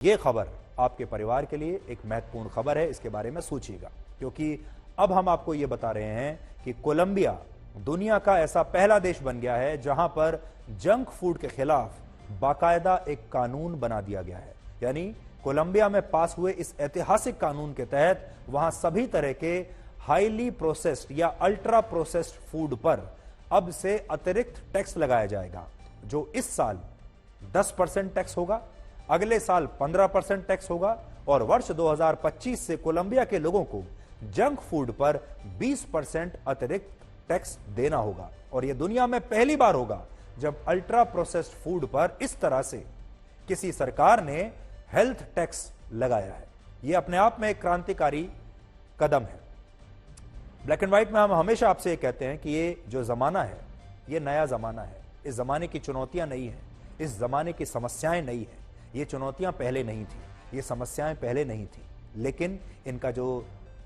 ये खबर आपके परिवार के लिए एक महत्वपूर्ण खबर है, इसके बारे में सोचिएगा, क्योंकि अब हम आपको ये बता रहे हैं कि कोलंबिया दुनिया का ऐसा पहला देश बन गया है जहां पर जंक फूड के खिलाफ बाकायदा एक कानून बना दिया गया है। यानी कोलंबिया में पास हुए इस ऐतिहासिक कानून के तहत वहां सभी तरह के हाईली प्रोसेस्ड या अल्ट्रा प्रोसेस्ड फूड पर अब से अतिरिक्त टैक्स लगाया जाएगा, जो इस साल 10% टैक्स होगा, अगले साल 15% टैक्स होगा और वर्ष 2025 से कोलंबिया के लोगों को जंक फूड पर 20% अतिरिक्त टैक्स देना होगा। और यह दुनिया में पहली बार होगा जब अल्ट्रा प्रोसेस्ड फूड पर इस तरह से किसी सरकार ने हेल्थ टैक्स लगाया है। यह अपने आप में एक क्रांतिकारी कदम है। ब्लैक एंड व्हाइट में हम हमेशा आपसे कहते हैं कि ये जो जमाना है ये नया जमाना है। इस जमाने की चुनौतियां नई हैं, इस जमाने की समस्याएं नई हैं। ये चुनौतियां पहले नहीं थी, ये समस्याएं पहले नहीं थी, लेकिन इनका जो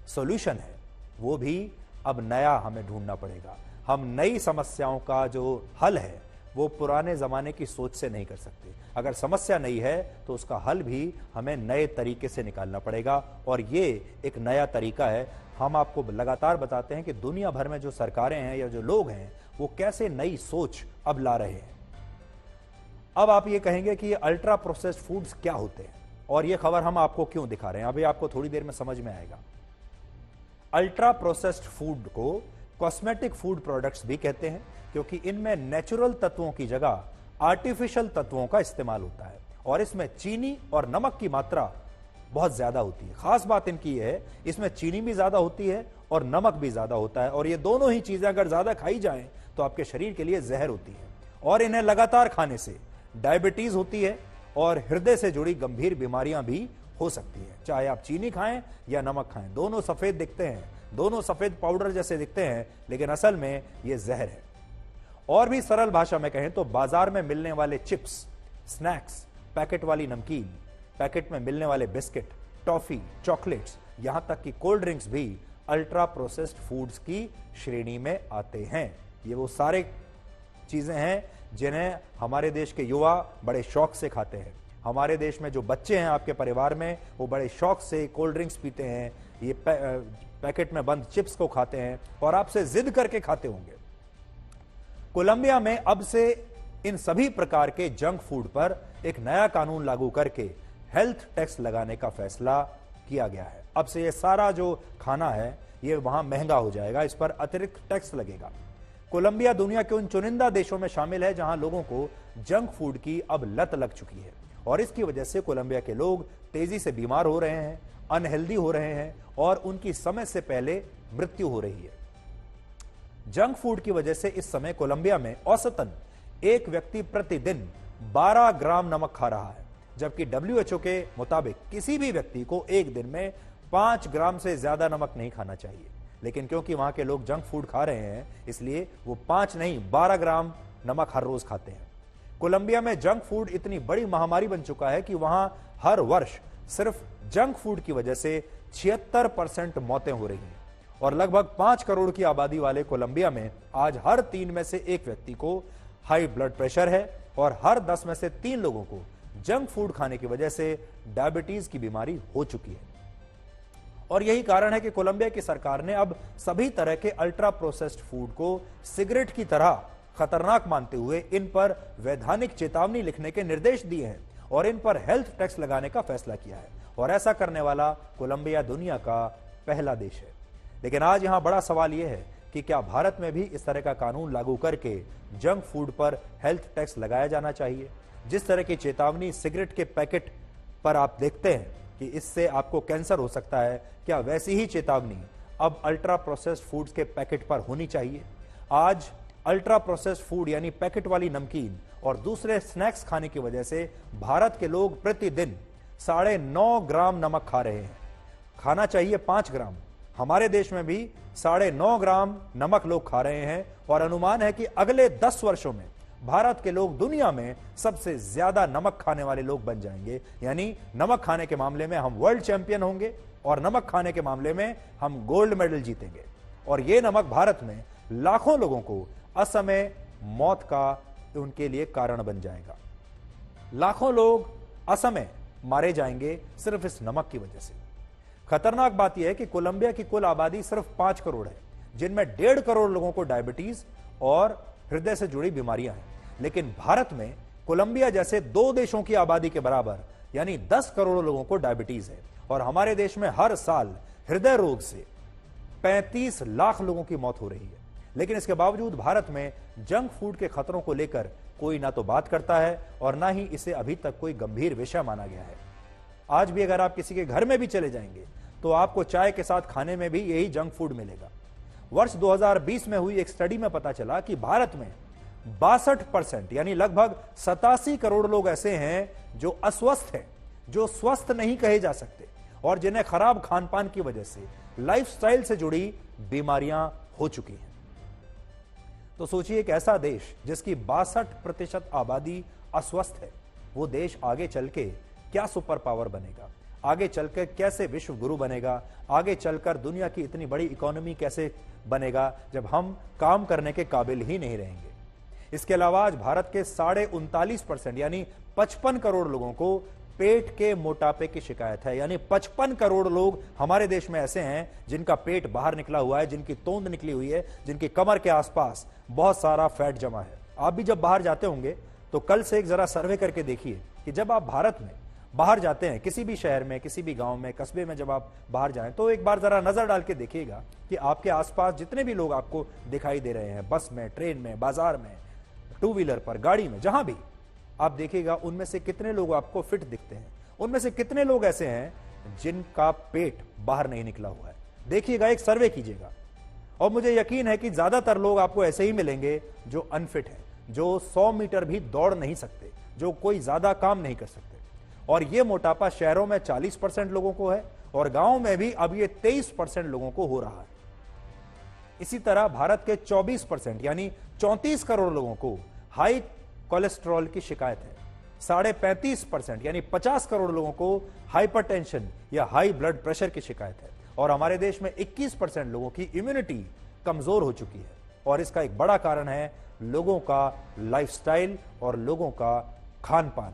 सॉल्यूशन है वो भी अब नया हमें ढूंढना पड़ेगा। हम नई समस्याओं का जो हल है वो पुराने जमाने की सोच से नहीं कर सकते। अगर समस्या नई है तो उसका हल भी हमें नए तरीके से निकालना पड़ेगा, और ये एक नया तरीका है। हम आपको लगातार बताते हैं कि दुनिया भर में जो सरकारें हैं या जो लोग हैं वो कैसे नई सोच अब ला रहे हैं। अब आप ये कहेंगे कि ये अल्ट्रा प्रोसेस्ड फूड्स क्या होते हैं और ये खबर हम आपको क्यों दिखा रहे हैं, अभी आपको थोड़ी देर में समझ में आएगा। अल्ट्रा प्रोसेस्ड फूड को कॉस्मेटिक फूड प्रोडक्ट्स भी कहते हैं, क्योंकि इनमें नेचुरल तत्वों की जगह आर्टिफिशियल तत्वों का इस्तेमाल होता है और इसमें चीनी और नमक की मात्रा बहुत ज्यादा होती है। खास बात इनकी है, इसमें चीनी भी ज्यादा होती है और नमक भी ज्यादा होता है, और ये दोनों ही चीजें अगर ज्यादा खाई जाएं तो आपके शरीर के लिए जहर होती है, और इन्हें लगातार खाने से डायबिटीज होती है और हृदय से जुड़ी गंभीर बीमारियां भी हो सकती है। चाहे आप चीनी खाएं या नमक खाएं, दोनों सफेद दिखते हैं, दोनों सफेद पाउडर जैसे दिखते हैं, लेकिन असल में यह जहर है। और भी सरल भाषा में कहें तो बाजार में मिलने वाले चिप्स, स्नैक्स, पैकेट वाली नमकीन, पैकेट में मिलने वाले बिस्किट, टॉफी, चॉकलेट्स, यहां तक कि कोल्ड ड्रिंक्स भी अल्ट्रा प्रोसेस्ड फूड्स की श्रेणी में आते हैं। ये वो सारे चीजें हैं जिन्हें हमारे देश के युवा बड़े शौक से खाते हैं। हमारे देश में जो बच्चे हैं आपके परिवार में, वो बड़े शौक से कोल्ड ड्रिंक्स पीते हैं, ये पैकेट में बंद चिप्स को खाते हैं और आपसे जिद करके खाते होंगे। कोलंबिया में अब से इन सभी प्रकार के जंक फूड पर एक नया कानून लागू करके हेल्थ टैक्स लगाने का फैसला किया गया है। अब से ये सारा जो खाना है ये वहां महंगा हो जाएगा, इस पर अतिरिक्त टैक्स लगेगा। कोलंबिया दुनिया के उन चुनिंदा देशों में शामिल है जहां लोगों को जंक फूड की अब लत लग चुकी है, और इसकी वजह से कोलंबिया के लोग तेजी से बीमार हो रहे हैं, अनहेल्दी हो रहे हैं और उनकी समय से पहले मृत्यु हो रही है। जंक फूड की वजह से इस समय कोलंबिया में औसतन एक व्यक्ति प्रतिदिन 12 ग्राम नमक खा रहा है, जबकि WHO के मुताबिक किसी भी व्यक्ति को एक दिन में 5 ग्राम से ज्यादा नमक नहीं खाना चाहिए। लेकिन क्योंकि वहां के लोग जंक फूड खा रहे हैं, इसलिए वो 5 नहीं 12 ग्राम नमक हर रोज खाते हैं। कोलंबिया में जंक फूड इतनी बड़ी महामारी बन चुका है कि वहां हर वर्ष सिर्फ जंक फूड की वजह से 76% मौतें हो रही हैं, और लगभग 5 करोड़ की आबादी वाले कोलंबिया में आज हर 3 में से 1 व्यक्ति को हाई ब्लड प्रेशर है और हर 10 में से 3 लोगों को जंक फूड खाने की वजह से डायबिटीज की बीमारी हो चुकी है। और यही कारण है कि कोलंबिया की सरकार ने अब सभी तरह के अल्ट्रा प्रोसेस्ड फूड को सिगरेट की तरह खतरनाक मानते हुए इन पर वैधानिक चेतावनी लिखने के निर्देश दिए हैं और इन पर हेल्थ टैक्स लगाने का फैसला किया है। और ऐसा करने वाला कोलंबिया दुनिया का पहला देश है। लेकिन आज यहां बड़ा सवाल यह है कि क्या भारत में भी इस तरह का कानून लागू करके जंक फूड पर हेल्थ टैक्स लगाया जाना चाहिए? जिस तरह की चेतावनी सिगरेट के पैकेट पर आप देखते हैं कि इससे आपको कैंसर हो सकता है, क्या वैसी ही चेतावनी अब अल्ट्रा प्रोसेस्ड फूड्स के पैकेट पर होनी चाहिए? आज अल्ट्रा प्रोसेस्ड फूड यानी पैकेट वाली नमकीन और दूसरे स्नैक्स खाने की वजह से भारत के लोग प्रतिदिन 9.5 ग्राम नमक खा रहे हैं। खाना चाहिए 5 ग्राम। हमारे देश में भी 9.5 ग्राम नमक लोग खा रहे हैं, और अनुमान है कि अगले 10 वर्षों में भारत के लोग दुनिया में सबसे ज्यादा नमक खाने वाले लोग बन जाएंगे। यानी नमक खाने के मामले में हम वर्ल्ड चैंपियन होंगे और नमक खाने के मामले में हम गोल्ड मेडल जीतेंगे। और यह नमक भारत में लाखों लोगों को असमय मौत का उनके लिए कारण बन जाएगा। लाखों लोग असमय मारे जाएंगे सिर्फ इस नमक की वजह से। खतरनाक बात यह है कि कोलंबिया की कुल आबादी सिर्फ 5 करोड़ है, जिनमें 1.5 करोड़ लोगों को डायबिटीज और हृदय से जुड़ी बीमारियां हैं। लेकिन भारत में कोलंबिया जैसे 2 देशों की आबादी के बराबर यानी 10 करोड़ लोगों को डायबिटीज है और हमारे देश में हर साल हृदय रोग से 35 लाख लोगों की मौत हो रही है। लेकिन इसके बावजूद भारत में जंक फूड के खतरों को लेकर कोई ना तो बात करता है और ना ही इसे अभी तक कोई गंभीर विषय माना गया है। आज भी अगर आप किसी के घर में भी चले जाएंगे तो आपको चाय के साथ खाने में भी यही जंक फूड मिलेगा। वर्ष 2020 में हुई एक स्टडी में पता चला कि भारत में 62% यानी लगभग 87 करोड़ लोग ऐसे हैं जो अस्वस्थ हैं, जो स्वस्थ नहीं कहे जा सकते और जिन्हें खराब खान पान की वजह से लाइफस्टाइल से जुड़ी बीमारियां हो चुकी हैं। तो सोचिए, एक ऐसा देश जिसकी 62% आबादी अस्वस्थ है, वो देश आगे चल के क्या सुपर पावर बनेगा, आगे चलकर कैसे विश्व गुरु बनेगा, आगे चलकर दुनिया की इतनी बड़ी इकोनॉमी कैसे बनेगा जब हम काम करने के काबिल ही नहीं रहेंगे। इसके अलावा आज भारत के 39.5% यानी 55 करोड़ लोगों को पेट के मोटापे की शिकायत है। यानी 55 करोड़ लोग हमारे देश में ऐसे हैं जिनका पेट बाहर निकला हुआ है, जिनकी तोंद निकली हुई है, जिनकी कमर के आसपास बहुत सारा फैट जमा है। आप भी जब बाहर जाते होंगे तो कल से एक जरा सर्वे करके देखिए कि जब आप भारत में बाहर जाते हैं, किसी भी शहर में, किसी भी गांव में, कस्बे में जब आप बाहर जाएं तो एक बार जरा नजर डाल के देखिएगा कि आपके आसपास जितने भी लोग आपको दिखाई दे रहे हैं, बस में, ट्रेन में, बाजार में, टू व्हीलर पर, गाड़ी में, जहां भी आप देखिएगा, उनमें से कितने लोग आपको फिट दिखते हैं, उनमें से कितने लोग ऐसे हैं जिनका पेट बाहर नहीं निकला हुआ है। देखिएगा, एक सर्वे कीजिएगा और मुझे यकीन है कि ज्यादातर लोग आपको ऐसे ही मिलेंगे जो अनफिट हैं, जो 100 मीटर भी दौड़ नहीं सकते, जो कोई ज्यादा काम नहीं कर सकते। और यह मोटापा शहरों में 40% लोगों को है और गांवों में भी अब ये 23% लोगों को हो रहा है। इसी तरह भारत के 24% यानी 34 करोड़ लोगों को हाई कोलेस्ट्रॉल की शिकायत है। 35.5% यानी 50 करोड़ लोगों को हाइपरटेंशन या हाई ब्लड प्रेशर की शिकायत है और हमारे देश में 21% लोगों की इम्यूनिटी कमजोर हो चुकी है। और इसका एक बड़ा कारण है लोगों का लाइफस्टाइल और लोगों का खान पान।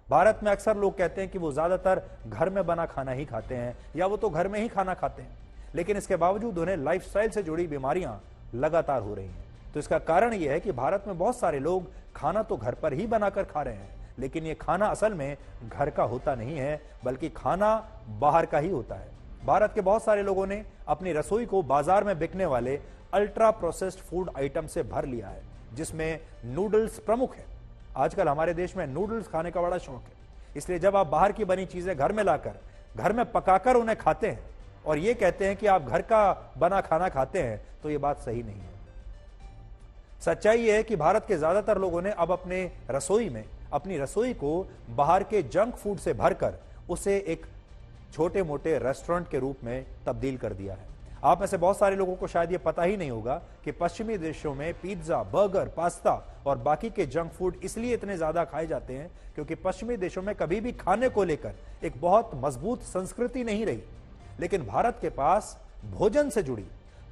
भारत में अक्सर लोग कहते हैं कि वो ज्यादातर घर में बना खाना ही खाते हैं या वो तो घर में ही खाना खाते हैं, लेकिन इसके बावजूद उन्हें लाइफस्टाइल से जुड़ी बीमारियां लगातार हो रही हैं। तो इसका कारण यह है कि भारत में बहुत सारे लोग खाना तो घर पर ही बनाकर खा रहे हैं, लेकिन ये खाना असल में घर का होता नहीं है, बल्कि खाना बाहर का ही होता है। भारत के बहुत सारे लोगों ने अपनी रसोई को बाजार में बिकने वाले अल्ट्रा प्रोसेस्ड फूड आइटम से भर लिया है, जिसमें नूडल्स प्रमुख है। आजकल हमारे देश में नूडल्स खाने का बड़ा शौक है, इसलिए जब आप बाहर की बनी चीजें घर में लाकर, घर में पकाकर उन्हें खाते हैं और ये कहते हैं कि आप घर का बना खाना खाते हैं, तो ये बात सही नहीं है। सच्चाई यह है कि भारत के ज्यादातर लोगों ने अब अपनी रसोई को बाहर के जंक फूड से भरकर उसे एक छोटे मोटे रेस्टोरेंट के रूप में तब्दील कर दिया है। आप में से बहुत सारे लोगों को शायद यह पता ही नहीं होगा कि पश्चिमी देशों में पिज्जा, बर्गर, पास्ता और बाकी के जंक फूड इसलिए इतने ज्यादा खाए जाते हैं क्योंकि पश्चिमी देशों में कभी भी खाने को लेकर एक बहुत मजबूत संस्कृति नहीं रही। लेकिन भारत के पास भोजन से जुड़ी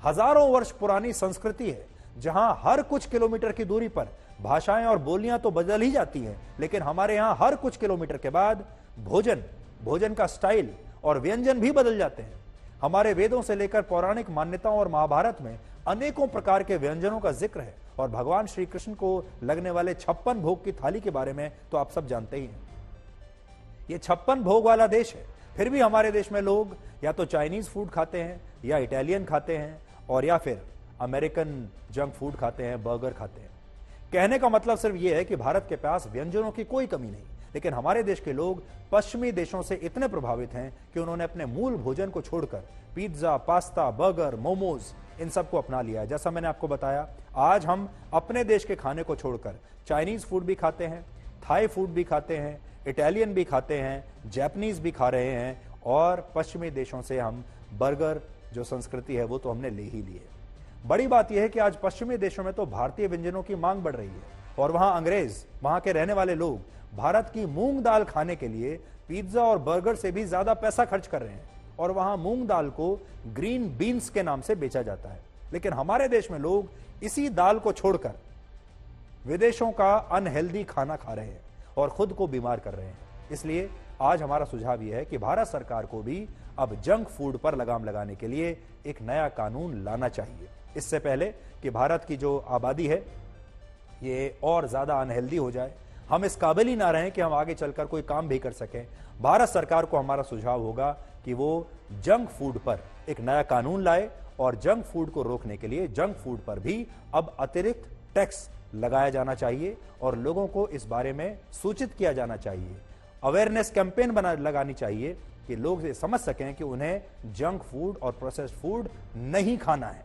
हजारों वर्ष पुरानी संस्कृति है, जहां हर कुछ किलोमीटर की दूरी पर भाषाएं और बोलियां तो बदल ही जाती हैं, लेकिन हमारे यहां हर कुछ किलोमीटर के बाद भोजन का स्टाइल और व्यंजन भी बदल जाते हैं। हमारे वेदों से लेकर पौराणिक मान्यताओं और महाभारत में अनेकों प्रकार के व्यंजनों का जिक्र है और भगवान श्री कृष्ण को लगने वाले 56 भोग की थाली के बारे में तो आप सब जानते ही हैं। यह 56 भोग वाला देश है, फिर भी हमारे देश में लोग या तो चाइनीज फूड खाते हैं या इटालियन खाते हैं और या फिर अमेरिकन जंक फूड खाते हैं, बर्गर खाते हैं। कहने का मतलब सिर्फ यह है कि भारत के पास व्यंजनों की कोई कमी नहीं, लेकिन हमारे देश के लोग पश्चिमी देशों से इतने प्रभावित हैं कि उन्होंने अपने मूल भोजन को छोड़कर पिज्जा, पास्ता, बर्गर, मोमोज इन सबको अपना लिया है। जैसा मैंने आपको बताया, आज हम अपने देश के खाने को छोड़कर चाइनीज फूड भी खाते हैं, थाई फूड भी खाते हैं, इटालियन भी खाते हैं, जापानीज भी खा रहे हैं और पश्चिमी देशों से हम बर्गर जो संस्कृति है वो तो हमने ले ही ली है। बड़ी बात यह है कि आज पश्चिमी देशों में तो भारतीय व्यंजनों की मांग बढ़ रही है और वहां अंग्रेज, वहां के रहने वाले लोग भारत की मूंग दाल खाने के लिए पिज्जा और बर्गर से भी ज्यादा पैसा खर्च कर रहे हैं और वहां मूंग दाल को ग्रीन बीन्स के नाम से बेचा जाता है। लेकिन हमारे देश में लोग इसी दाल को छोड़कर विदेशों का अनहेल्दी खाना खा रहे हैं और खुद को बीमार कर रहे हैं। इसलिए आज हमारा सुझाव यह है कि भारत सरकार को भी अब जंक फूड पर लगाम लगाने के लिए एक नया कानून लाना चाहिए। इससे पहले कि भारत की जो आबादी है ये और ज्यादा अनहेल्दी हो जाए, हम इस काबिल ही ना रहें कि हम आगे चलकर कोई काम भी कर सकें, भारत सरकार को हमारा सुझाव होगा कि वो जंक फूड पर एक नया कानून लाए और जंक फूड को रोकने के लिए जंक फूड पर भी अब अतिरिक्त टैक्स लगाया जाना चाहिए और लोगों को इस बारे में सूचित किया जाना चाहिए। अवेयरनेस कैंपेन लगानी चाहिए कि लोग ये समझ सकें कि उन्हें जंक फूड और प्रोसेस्ड फूड नहीं खाना है।